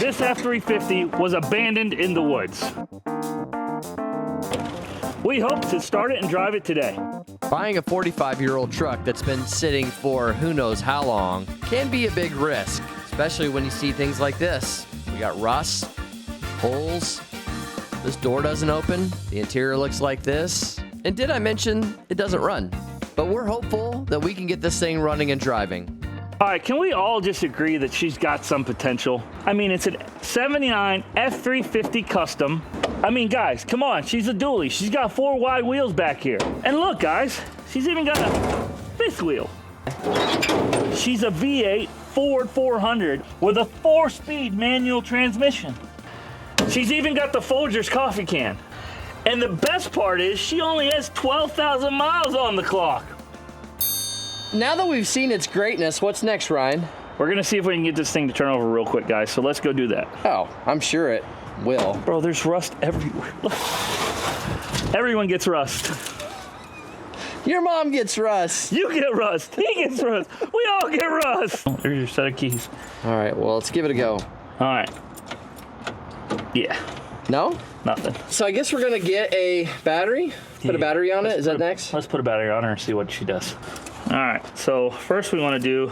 this F350 was abandoned in the woods. We hope to start it and drive it today. Buying a 45-year-old truck that's been sitting for who knows how long can be a big risk, especially when you see things like this. We got rust, holes, this door doesn't open, the interior looks like this, and did I mention it doesn't run? But we're hopeful that we can get this thing running and driving. All right, can we all just agree that she's got some potential? I mean, it's a 79 F350 custom. I mean, guys, come on, she's a dually. She's got 4 wide wheels back here. And look, guys, she's even got a 5th wheel. She's a V8 Ford 400 with a 4-speed manual transmission. She's even got the Folgers coffee can. And the best part is she only has 12,000 miles on the clock. Now that we've seen its greatness, what's next, Ryan? We're gonna see if we can get this thing to turn over real quick, guys. So let's go do that. Oh, I'm sure it will. Bro, there's rust everywhere. Look. Everyone gets rust. Your mom gets rust. You get rust. He gets rust. We all get rust. Oh, there's your set of keys. All right, well, let's give it a go. All right. Yeah. No? Nothing. So I guess we're gonna get a battery. Put a battery on it. Is that next? Let's put a battery on her and see what she does. All right. So first we want to do.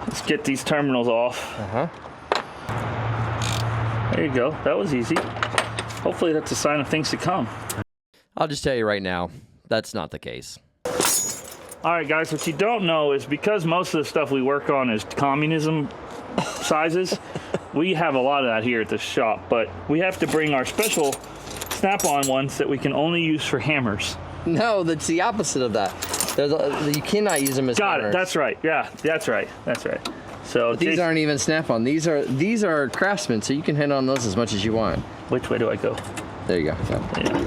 Let's get these terminals off. There you go. That was easy. Hopefully that's a sign of things to come. I'll just tell you right now, that's not the case. All right, guys, what you don't know is because most of the stuff we work on is communism sizes, we have a lot of that here at the shop, but we have to bring our special snap-on ones that we can only use for hammers. No, that's the opposite of that. You cannot use them as Got hammers. it. That's right. Yeah, that's right. That's right. So but these aren't even snap-on. These are Craftsman, so you can hit on those as much as you want. Which way do I go? There you go. Yeah.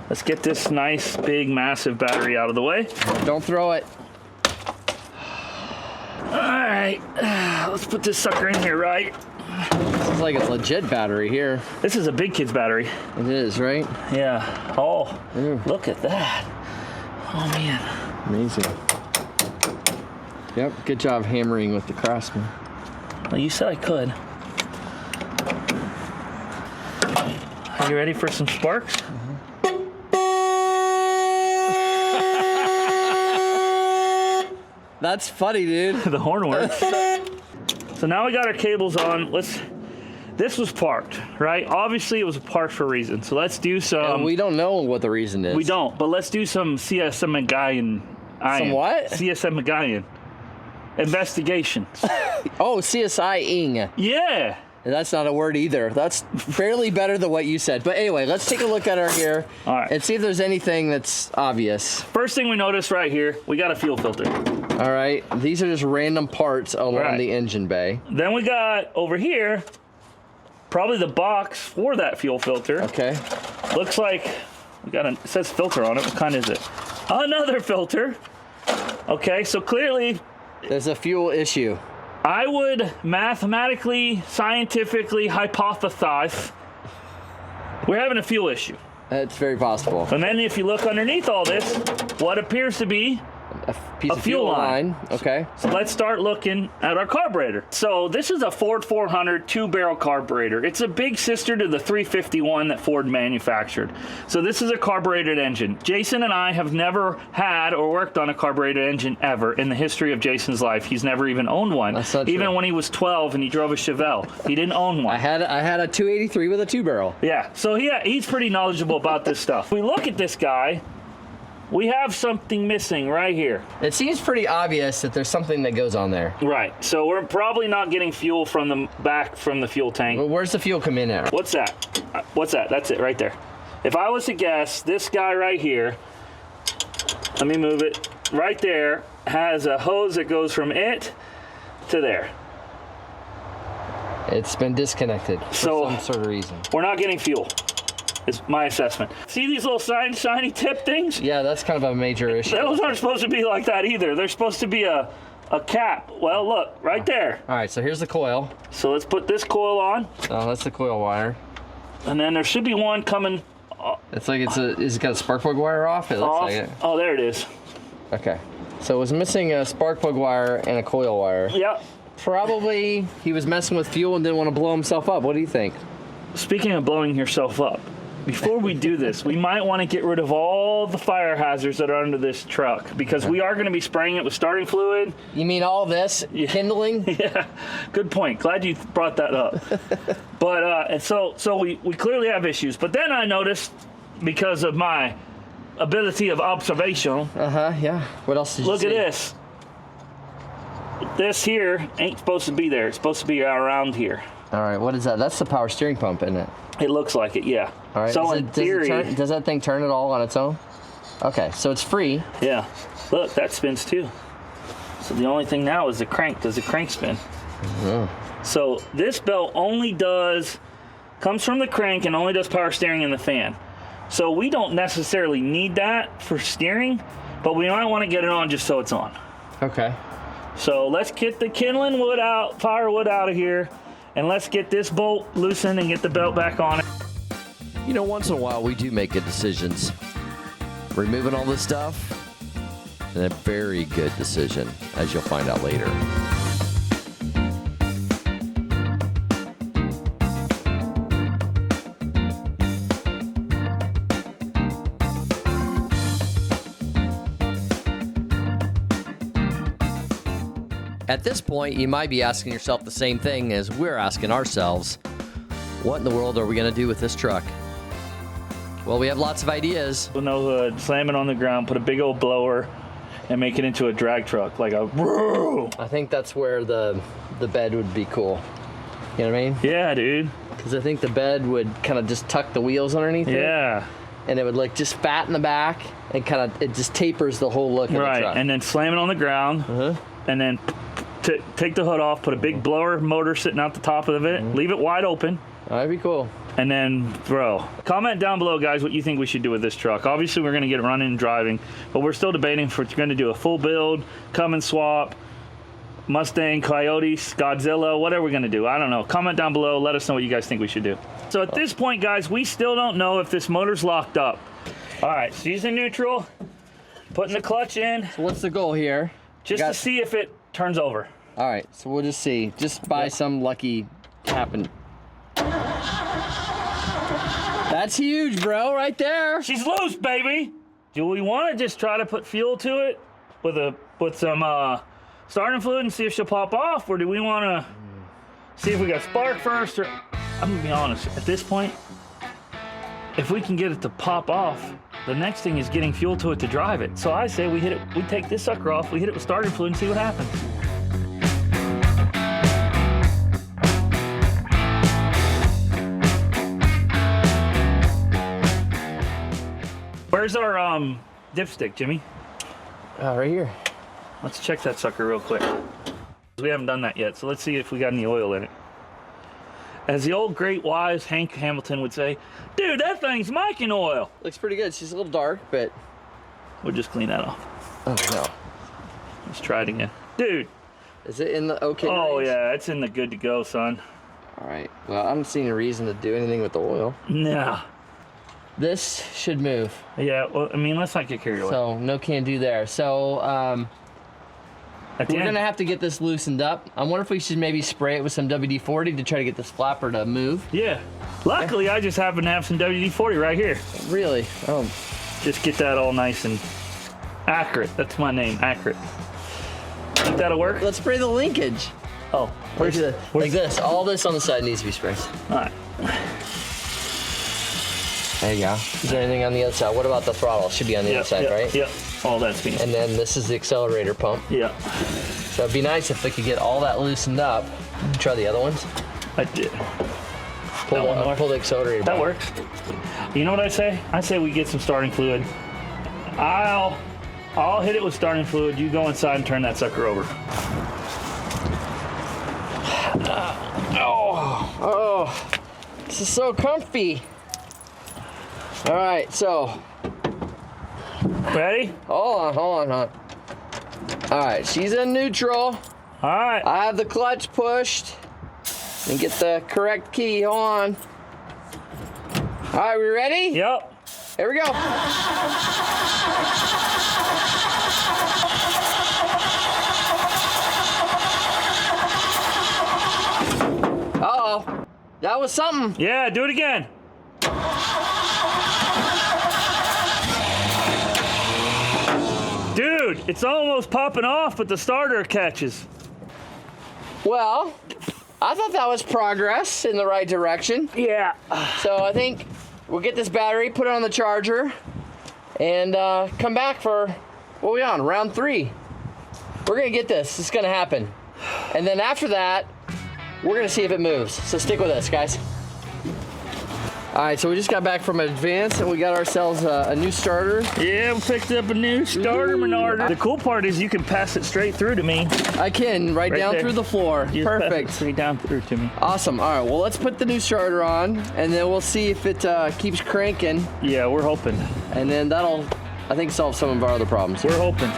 Let's get this nice, big, massive battery out of the way. Don't throw it. All right. Let's put this sucker in here, right? Sounds like a legit battery here. This is a big kid's battery. It is, right? Yeah. Oh, look at that. Oh, man. Amazing. Yep, good job hammering with the Craftsman. Well, you said I could. Are you ready for some sparks? That's funny, dude. The horn works. So now we got our cables on. This was parked, right? Obviously, it was parked for a reason. So let's do some. And we don't know what the reason is. We don't, but let's do some CSM Magayan. Some what? CSM Magayan. Investigations. Oh, CSI-ing. Yeah. That's not a word either. That's barely better than what you said. But anyway, let's take a look at her here and see if there's anything that's obvious. First thing we notice right here, we got a fuel filter. All right. These are just random parts along the engine bay. Then we got over here, probably the box for that fuel filter. Okay. Looks like we got it says filter on it. What kind is it? Another filter. Okay, so clearly there's a fuel issue. I would mathematically, scientifically hypothesize we're having a fuel issue. That's very possible. And then if you look underneath all this, what appears to be a piece of fuel line. Okay. So let's start looking at our carburetor. So this is a Ford 400 2-barrel carburetor. It's a big sister to the 351 that Ford manufactured. So this is a carbureted engine. Jason and I have never had or worked on a carbureted engine ever in the history of Jason's life. He's never even owned one. That's not even true. when he was 12 and he drove a Chevelle, he didn't own one. I had a 283 with a 2-barrel. Yeah. So he's pretty knowledgeable about this stuff. If we look at this guy, we have something missing right here. It seems pretty obvious that there's something that goes on there. Right. So we're probably not getting fuel from the back from the fuel tank. Well, where's the fuel come in at? What's that? What's that? That's it right there. If I was to guess, this guy right here, let me move it, right there has a hose that goes from it to there. It's been disconnected for some sort of reason. We're not getting fuel. Is my assessment. See these little shiny tip things? Yeah, that's kind of a major issue. Those aren't supposed to be like that either. They're supposed to be a cap. Well, look, right there. All right, so here's the coil. So let's put this coil on. Oh, that's the coil wire. And then there should be one coming. It's like is it got a spark plug wire off? It looks like it. Oh, there it is. Okay. So it was missing a spark plug wire and a coil wire. Yep. Probably he was messing with fuel and didn't want to blow himself up. What do you think? Speaking of blowing yourself up, before we do this, we might want to get rid of all the fire hazards that are under this truck because we are going to be spraying it with starting fluid. You mean all this? Kindling? Yeah, good point. Glad you brought that up. But and so we clearly have issues. But then I noticed, because of my ability of observation. Yeah. What else did you see? Look at this. This here ain't supposed to be there. It's supposed to be around here. All right, what is that? That's the power steering pump, isn't it? It looks like it, yeah. All right. So in theory, does that thing turn it all on its own? Okay, so it's free. Yeah. Look, that spins too. So the only thing now is the crank. Does the crank spin? So this belt only comes from the crank and only does power steering and the fan. So we don't necessarily need that for steering, but we might want to get it on just so it's on. Okay. So let's get the kindling wood out, firewood out of here, and let's get this bolt loosened and get the belt back on it. You know, once in a while we do make good decisions. Removing all this stuff, and a very good decision, as you'll find out later. At this point, you might be asking yourself the same thing as we're asking ourselves. What in the world are we going to do with this truck? Well, we have lots of ideas. With no hood, slam it on the ground, put a big old blower, and make it into a drag truck, like a woo. I think that's where the bed would be cool. You know what I mean? Yeah, dude. Because I think the bed would kind of just tuck the wheels underneath it. Yeah. And it would like just fat in the back and kind of, it just tapers the whole look of the truck. Right, and then slam it on the ground, and then take the hood off, put a big blower motor sitting out the top of it, leave it wide open. That'd be cool. And then throw. Comment down below, guys, what you think we should do with this truck. Obviously, we're going to get it running and driving, but we're still debating if we're going to do a full build, come and swap, Mustang, Coyote, Godzilla, whatever we're going to do. I don't know. Comment down below. Let us know what you guys think we should do. So at this point, guys, we still don't know if this motor's locked up. All right, she's in neutral, putting the clutch in. So what's the goal here? Just to see if it turns over. All right, so we'll just see. Just by some lucky happen. That's huge, bro, right there. She's loose, baby. Do we want to just try to put fuel to it with some starting fluid and see if she'll pop off, or do we want to see if we got spark first? Or I'm gonna be honest. At this point, if we can get it to pop off, the next thing is getting fuel to it to drive it. So I say we hit it. We take this sucker off. We hit it with starting fluid and see what happens. Where's our dipstick, Jimmy? Right here. Let's check that sucker real quick. We haven't done that yet, so let's see if we got any oil in it. As the old great wise Hank Hamilton would say, dude, that thing's making oil. Looks pretty good. She's a little dark, but... We'll just clean that off. Oh, no. Let's try it again. Dude. Is it in the okay Oh, range? yeah, it's in the good to go, son. All right. Well, I'm not seeing a reason to do anything with the oil. Nah. This should move. Yeah, well, I mean, let's not get carried away. So, no can do there. So, we're going to have to get this loosened up. I wonder if we should maybe spray it with some WD-40 to try to get this flapper to move. Yeah. Luckily, I just happen to have some WD-40 right here. Really? Oh. Just get that all nice and accurate. That's my name, accurate. Think that'll work? Let's spray the linkage. Oh. Like this. All this on the side needs to be sprayed. All right. There you go. Is there anything on the other side? What about the throttle? Should be on the other side, right? Yep. All that's being. And then this is the accelerator pump. Yeah. So it'd be nice if we could get all that loosened up. Try the other ones. I did. Pull the accelerator back. That works. You know what I say? I say we get some starting fluid. I'll hit it with starting fluid. You go inside and turn that sucker over. This is so comfy. All right, so. Ready? Hold on. All right, she's in neutral. All right. I have the clutch pushed. And get the correct key on. All right, we ready? Yep. Here we go. That was something. Yeah, do it again. Dude, it's almost popping off, but the starter catches. Well, I thought that was progress in the right direction. Yeah. So I think we'll get this battery, put it on the charger, and come back for, what are we on, round 3. We're gonna get this, it's gonna happen. And then after that, we're gonna see if it moves. So stick with us, guys. All right, so we just got back from Advance and we got ourselves a new starter. Yeah, we picked up a new starter, Menard. The cool part is you can pass it straight through to me. I can, right down there. through the floor. You just Perfect. pass it straight down through to me. Awesome. All right, well, let's put the new starter on and then we'll see if it keeps cranking. Yeah, we're hoping. And then that'll, I think, solve some of our other problems. We're hoping.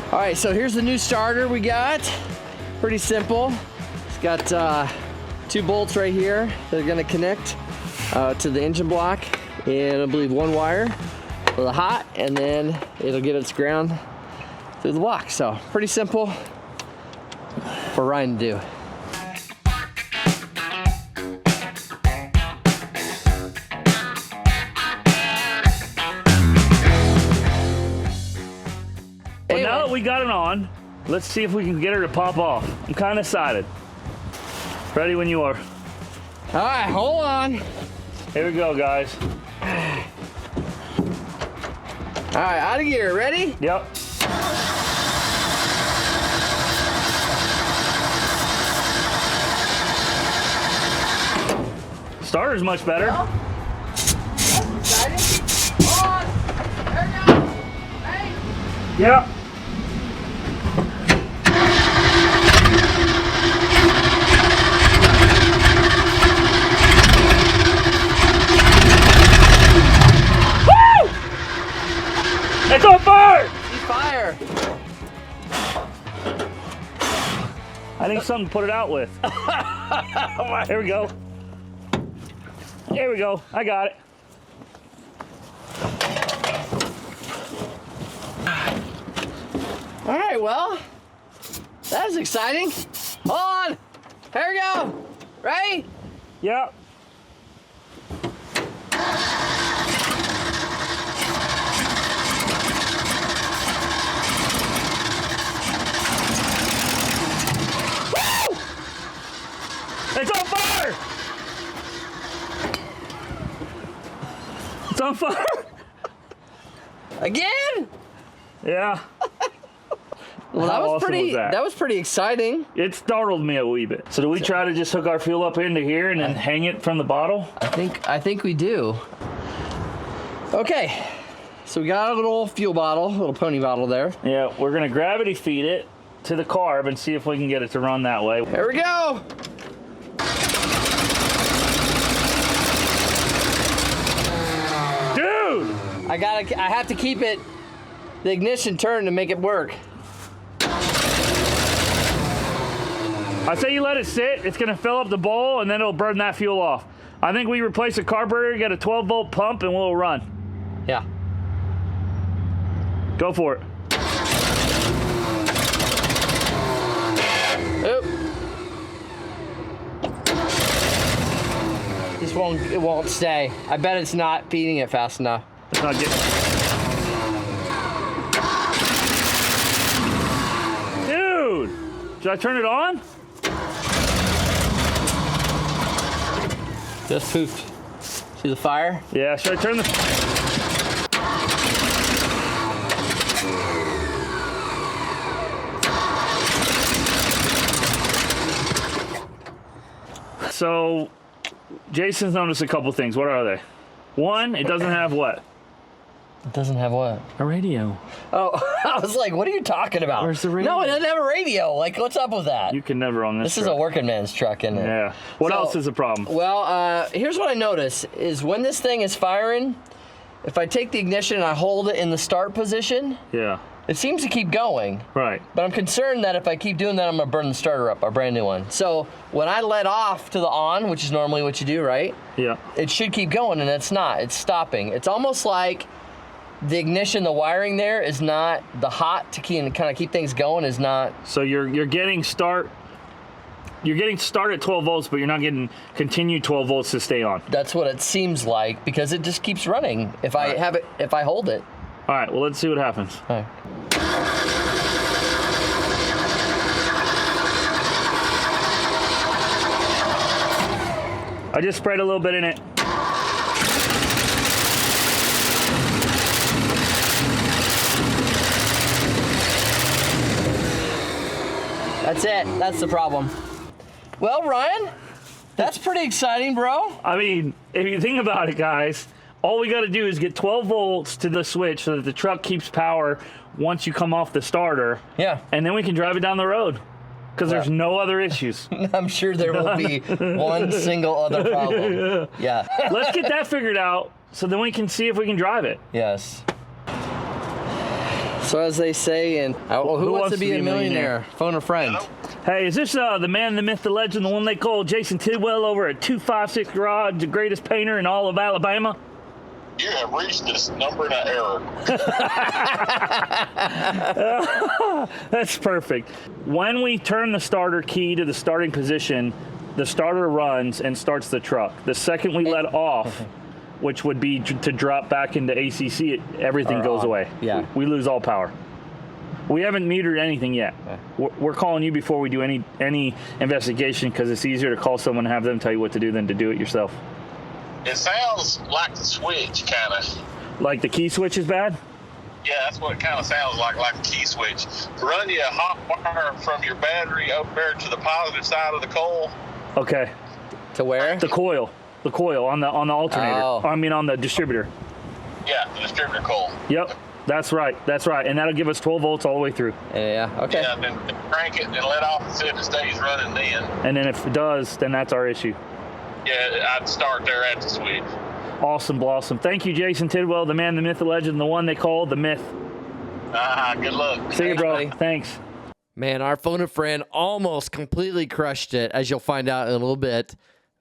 All right, so here's the new starter we got. Pretty simple. It's got 2 bolts right here that are gonna connect to the engine block, and I believe 1 wire for the hot, and then it'll get its ground through the block. So pretty simple for Ryan to do. Well, now that we got it on, let's see if we can get her to pop off. I'm kind of excited. Ready when you are. All right, hold on. Here we go, guys. All right, out of gear, ready? Yep. Starter's much better. Yep. It's on fire! Fire! I think something to put it out with. Here we go. Here we go. I got it. All right, well, that was exciting. Hold on. Here we go. Ready? Yep. It's on fire! It's on fire! Again? Yeah. Well, that How was awesome pretty. was that? That was pretty exciting. It startled me a wee bit. So do we try to just hook our fuel up into here and then hang it from the bottle? I think we do. Okay. So we got a little fuel bottle, a little pony bottle there. Yeah, we're gonna gravity feed it to the carb and see if we can get it to run that way. Here we go. Dude! I have to keep it, the ignition turned to make it work. I say you let it sit, it's gonna fill up the bowl and then it'll burn that fuel off. I think we replace the carburetor, get a 12-volt pump and we'll run. Yeah. Go for it. Oop. It won't stay. I bet it's not feeding it fast enough. It's not getting. Dude! Should I turn it on? Just poofed. See the fire? Yeah, should I turn the... So, Jason's noticed a couple things. What are they? One, it doesn't have what? It doesn't have what? A radio. Oh, I was like, what are you talking about? Where's the radio? No, it doesn't have a radio. Like, what's up with that? You can never own this This is a working man's truck, isn't it? Yeah. What So- else is a problem? Well, here's what I notice is when this thing is firing, if I take the ignition and I hold it in the start position, Yeah. It seems to keep going. Right. But I'm concerned that if I keep doing that, I'm gonna burn the starter up, a brand new one. So when I let off to the on, which is normally what you do, right? Yeah. It should keep going, and it's not. It's stopping. It's almost like the ignition, the wiring there is not the hot to kind of keep things going is not. So you're getting start. You're getting start at 12 volts, but you're not getting continued 12 volts to stay on. That's what it seems like because it just keeps running. If I have it, if I hold it. All right. Well, let's see what happens. All right. I just sprayed a little bit in it. That's it. That's the problem. Well, Ryan, that's pretty exciting, bro. I mean, if you think about it, guys, all we got to do is get 12 volts to the switch so that the truck keeps power once you come off the starter. Yeah. And then we can drive it down the road because there's no other issues. I'm sure there will be one single other problem. Yeah. Let's get that figured out so then we can see if we can drive it. Yes. So as they say in Who Wants to Be a Millionaire? Phone a friend. Hey, is this the man, the myth, the legend, the one they call Jason Tidwell over at 256 Garage, the greatest painter in all of Alabama? You have reached this number in an error. That's perfect. When we turn the starter key to the starting position, the starter runs and starts the truck. The second we let off, which would be to drop back into ACC, everything goes away. Yeah. We lose all power. We haven't metered anything yet. We're calling you before we do any investigation because it's easier to call someone and have them tell you what to do than to do it yourself. It sounds like the switch, kind of. Like the key switch is bad? Yeah, that's what it kind of sounds like a key switch. Run you a hot wire from your battery over there to the positive side of the coil. Okay. To where? The coil on the alternator. Oh. I mean on the distributor. Yeah, the distributor coil. Yep. That's right. And that'll give us 12 volts all the way through. Yeah, okay. Yeah, then crank it and then let off and see if it stays running then. And then if it does, then that's our issue. Yeah, I'd start there at the switch. Awesome, blossom. Thank you, Jason Tidwell, the man, the myth, the legend, the one they call the myth. Good luck. See you, bro. buddy. Thanks. Man, our phone a friend almost completely crushed it, as you'll find out in a little bit.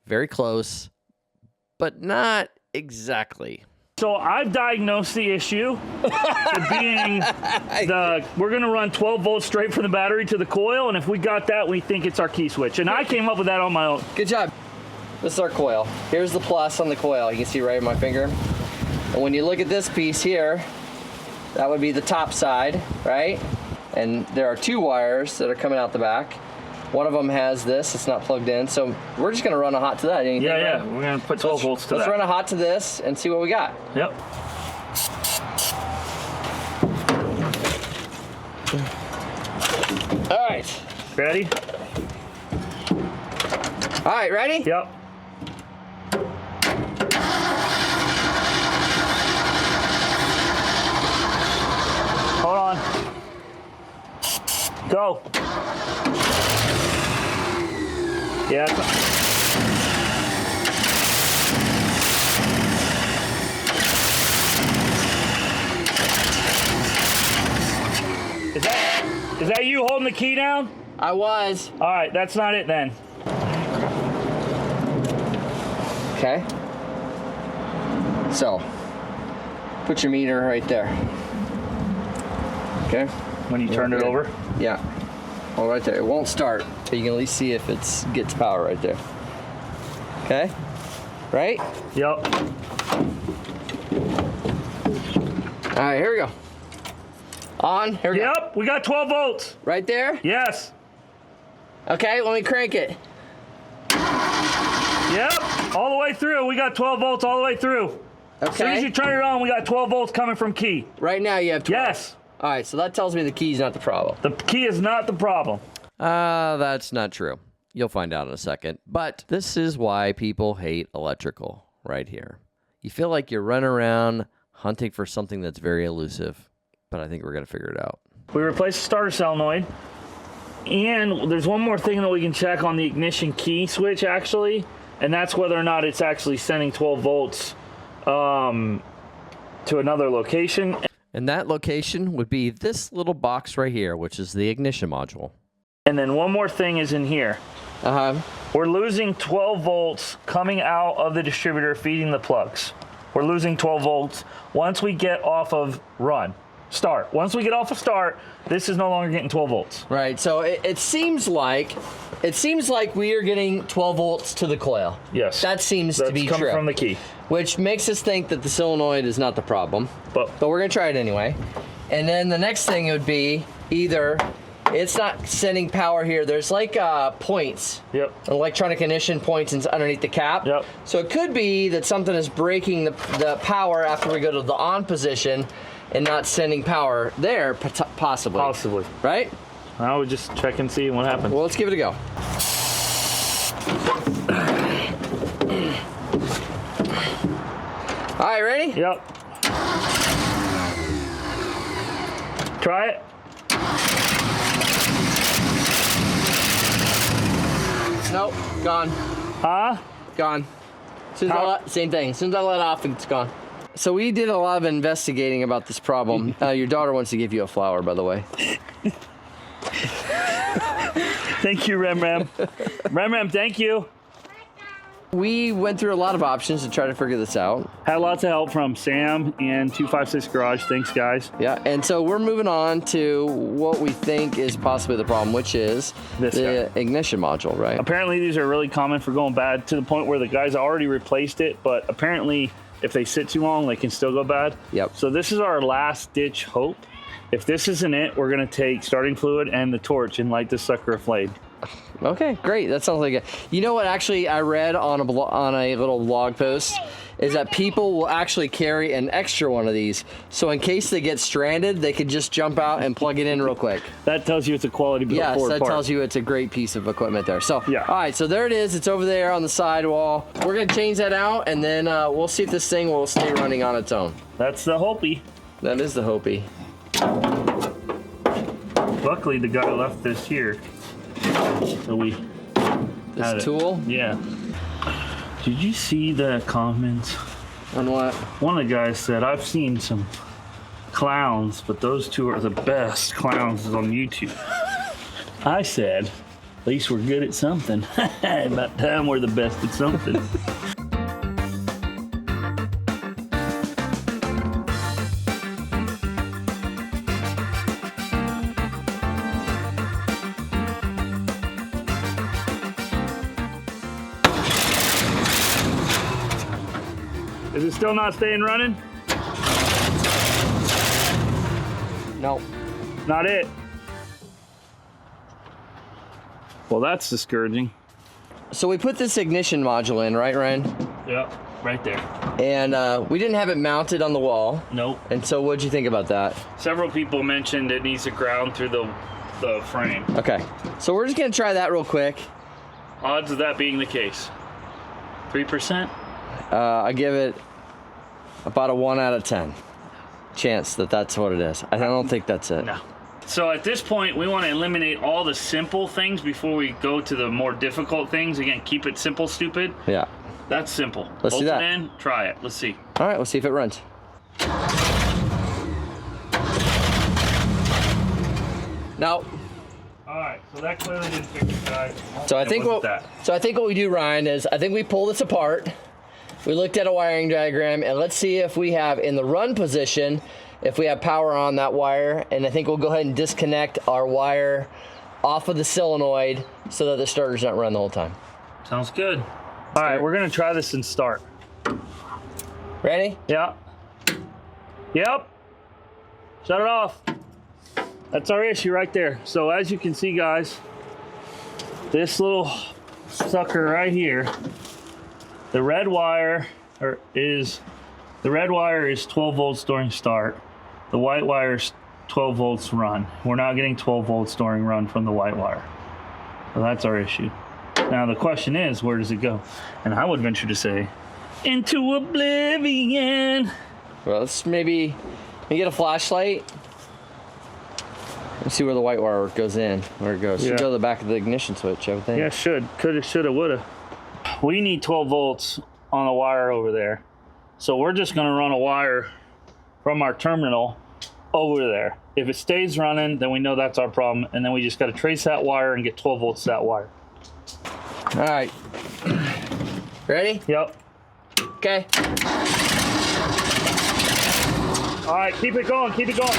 Very close, but not exactly. So I've diagnosed the issue to being we're going to run 12 volts straight from the battery to the coil, and if we got that, we think it's our key switch. And I came up with that on my own. Good job. This is our coil. Here's the plus on the coil. You can see right in my finger. And when you look at this piece here, that would be the top side, right? And there are two wires that are coming out the back. One of them has this. It's not plugged in. So we're just going to run a hot to that. Yeah. We're going to put 12 volts to that. Let's run a hot to this and see what we got. Yep. All right. Ready? All right, ready? Yep. Hold on. Go. Yeah. Is that you holding the key down? I was. All right, that's not it then. Okay. So, put your meter right there. Okay. When you turn it over? Yeah. Oh, right there. It won't start, but you can at least see if it gets power right there. Okay. Right? Yep. All right, here we go. On. Here we go. Yep, we got 12 volts. Right there? Yes. Okay, let me crank it. Yep, all the way through. We got 12 volts all the way through. Okay. As soon as you turn it on, we got 12 volts coming from key. Right now you have 12. Yes. All right, so that tells me the key's not the problem. The key is not the problem. That's not true. You'll find out in a second. But this is why people hate electrical right here. You feel like you're running around hunting for something that's very elusive, but I think we're going to figure it out. We replaced the starter solenoid. And there's one more thing that we can check on the ignition key switch, actually, and that's whether or not it's actually sending 12 volts to another location. And that location would be this little box right here, which is the ignition module. And then one more thing is in here. We're losing 12 volts coming out of the distributor feeding the plugs. We're losing 12 volts once we get off of start. Once we get off of start, this is no longer getting 12 volts. Right, so it seems like we are getting 12 volts to the coil. Yes. That seems to be true. That's coming from the key. Which makes us think that the solenoid is not the problem. But we're gonna try it anyway. And then the next thing would be either it's not sending power here. There's like points. Yep. Electronic ignition points underneath the cap. Yep. So it could be that something is breaking the power after we go to the on position and not sending power there, possibly. Possibly. Right? I would just check and see what happens. Well, let's give it a go. All right, ready? Yep. Try it. Nope, gone. Huh? Gone. Same thing. As soon as I let off, it's gone. So we did a lot of investigating about this problem. Your daughter wants to give you a flower, by the way. Thank you, Rem Ram. Rem Ram, thank you. We went through a lot of options to try to figure this out. Had lots of help from Sam and 256 Garage. Thanks, guys. Yeah, and so we're moving on to what we think is possibly the problem, which is the ignition module, right? Apparently, these are really common for going bad to the point where the guys already replaced it, but apparently, if they sit too long, they can still go bad. Yep. So this is our last ditch hope. If this isn't it, we're gonna take starting fluid and the torch and light this sucker aflame. Okay, great. That sounds like it. You know what? Actually, I read on a little blog post is that people will actually carry an extra one of these, so in case they get stranded, they could just jump out and plug it in real quick. That tells you it's a quality built Yes, Ford that part. tells you it's a great piece of equipment there. So, yeah. All right, so there it is. It's over there on the sidewall. We're gonna change that out, and then we'll see if this thing will stay running on its own. That's the Hopi. That is the Hopi. Luckily, the guy left this here, so we. This tool? Yeah. Did you see the comments? On what? One of the guys said, I've seen some clowns, but those two are the best clowns on YouTube. I said, at least we're good at something. About time we're the best at something. Is it still not staying running? Nope. Not it. Well, that's discouraging. So we put this ignition module in, right, Ryan? Yeah, right there. And we didn't have it mounted on the wall. Nope. And so what'd you think about that? Several people mentioned it needs to ground through the frame. Okay. So we're just gonna try that real quick. Odds of that being the case? 3%? I give it about a 1 out of 10 chance that that's what it is. I don't think that's it. No. So at this point, we want to eliminate all the simple things before we go to the more difficult things. Again, keep it simple, stupid. Yeah. That's simple. Let's Bolt do that. it in, try it. Let's see. All right, let's see if it runs. No. All right, so that clearly didn't fix it, guys. So I think what we do, Ryan, is I think we pull this apart. We looked at a wiring diagram, and let's see if we have in the run position, if we have power on that wire, and I think we'll go ahead and disconnect our wire off of the solenoid so that the starter's not running the whole time. Sounds good. All right, we're gonna try this and start. Ready? Yeah. Yep. Shut it off. That's our issue right there. So as you can see, guys, this little sucker right here, the red wire is 12 volts during start. The white wire is 12 volts run. We're not getting 12 volts during run from the white wire. So that's our issue. Now the question is, where does it go? And I would venture to say, into oblivion. Well, let's maybe get a flashlight. Let's see where the white wire goes in, where it goes. Yeah. Should go to the back of the ignition switch, I would think. Yeah, should. Coulda, shoulda, woulda. We need 12 volts on the wire over there. So we're just gonna run a wire from our terminal over there. If it stays running, then we know that's our problem, and then we just got to trace that wire and get 12 volts to that wire. All right. Ready? Yep. Okay. All right, keep it going, keep it going.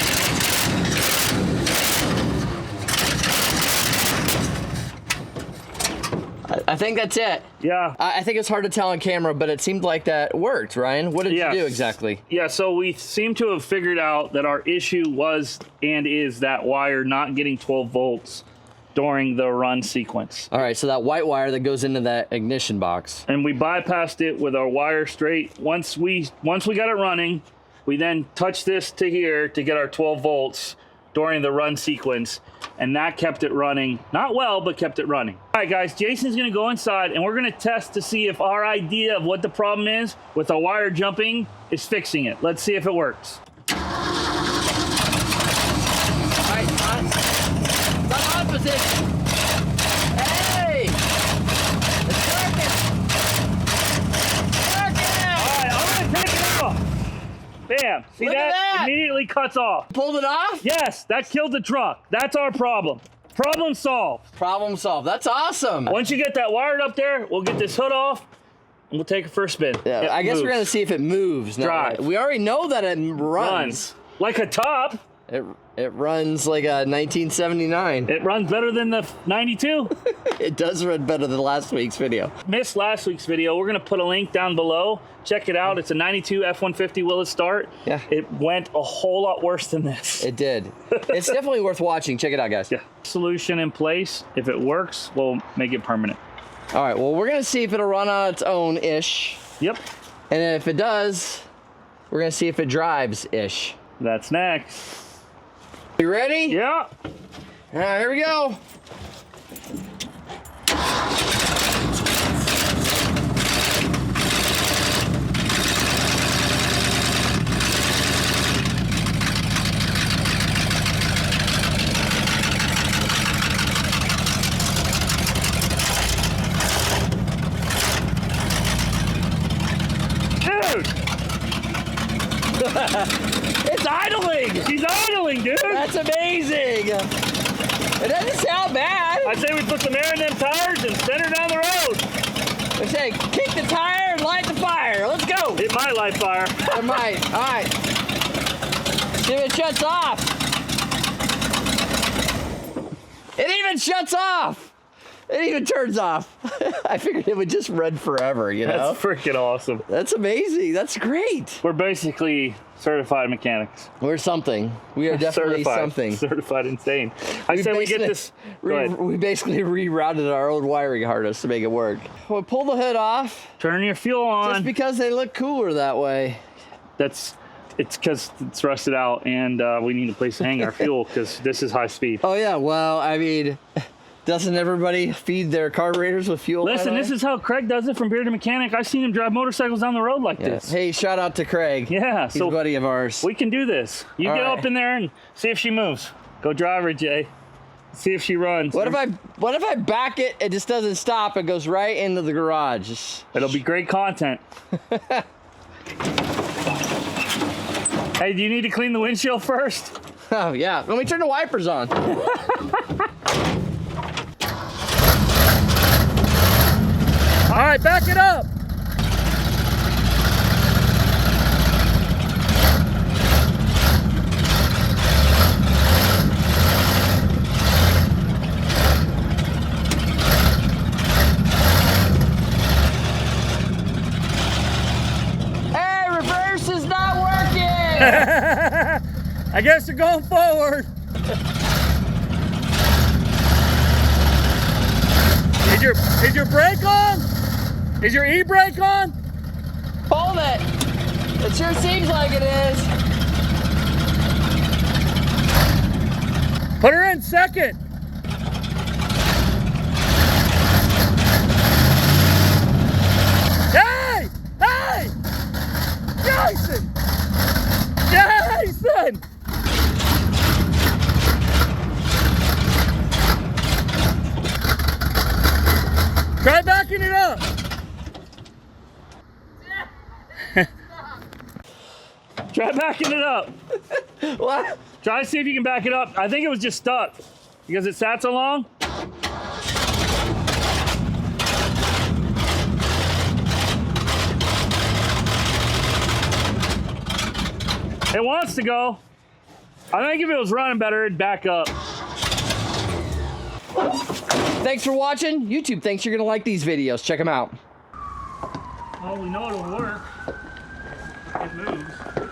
I think that's it. Yeah. I think it's hard to tell on camera, but it seemed like that worked, Ryan. What did you do exactly? Yeah, so we seem to have figured out that our issue was and is that wire not getting 12 volts during the run sequence. All right, so that white wire that goes into that ignition box. And we bypassed it with our wire straight. Once we got it running, we then touched this to here to get our 12 volts during the run sequence, and that kept it running. Not well, but kept it running. All right, guys, Jason's gonna go inside and we're gonna test to see if our idea of what the problem is with the wire jumping is fixing it. Let's see if it works. All right, on position. Hey! It's working! It's working! All right, I'm gonna take it off. Bam, see Look at that? Immediately cuts off. Pulled it off? Yes, that killed the truck. That's our problem. Problem solved. Problem solved. That's awesome. Once you get that wired up there, we'll get this hood off and we'll take it for a spin. Yeah, It I guess we're moves. gonna see if it moves. Now. Drive. We already know that it runs. Like a top. It runs like a 1979. It runs better than the 92. It does run better than last week's video. Missed last week's video. We're gonna put a link down below. Check it out. It's a 92 F-150 will it start. Yeah. It went a whole lot worse than this. It did. It's definitely worth watching. Check it out, guys. Yeah. Solution in place. If it works, we'll make it permanent. All right, well, we're gonna see if it'll run on its own-ish. Yep. And if it does, we're gonna see if it drives-ish. That's next. You ready? Yeah. All right, here we go. Dude! It's idling! She's idling, dude! That's amazing. It doesn't sound bad. I say we put some air in them tires and send her down the road. I say, kick the tire and light the fire. Let's go. It might light fire. It might. All right. See if it shuts off. It even shuts off. It even turns off. I figured it would just run forever, you know? That's freaking awesome. That's amazing. That's great. We're basically certified mechanics. We're something. We are definitely Certified. something. Certified insane. I say we get this. Go ahead. We basically rerouted our own wiring harness to make it work. We'll pull the hood off Turn your fuel on. just because they look cooler that way. It's because it's rusted out and we need a place to hang our fuel because this is high speed. Oh yeah, well, I mean, doesn't everybody feed their carburetors with fuel? Listen, this is how Craig does it from Bearded Mechanic. I've seen him drive motorcycles down the road like this. Hey, shout out to Craig. Yeah, He's a buddy of ours. we can do this. You All get right. up in there and see if she moves. Go drive her, Jay. See if she runs. What if I back it? It just doesn't stop. It goes right into the garage. It'll be great content. Hey, do you need to clean the windshield first? Oh yeah. Let me turn the wipers on. All right, back it up. Hey, reverse is not working. I guess you're going forward. Is your brake on? Is your e-brake on? Hold it. It sure seems like it is. Put her in second. Hey! Hey! Jason! Jason! Try backing it up. Try backing it up. What? Try to see if you can back it up. I think it was just stuck because it sat so long. It wants to go. I think if it was running better, it'd back up. Thanks for watching. YouTube thinks you're going to like these videos. Check them out. Well, we know it'll work. It moves.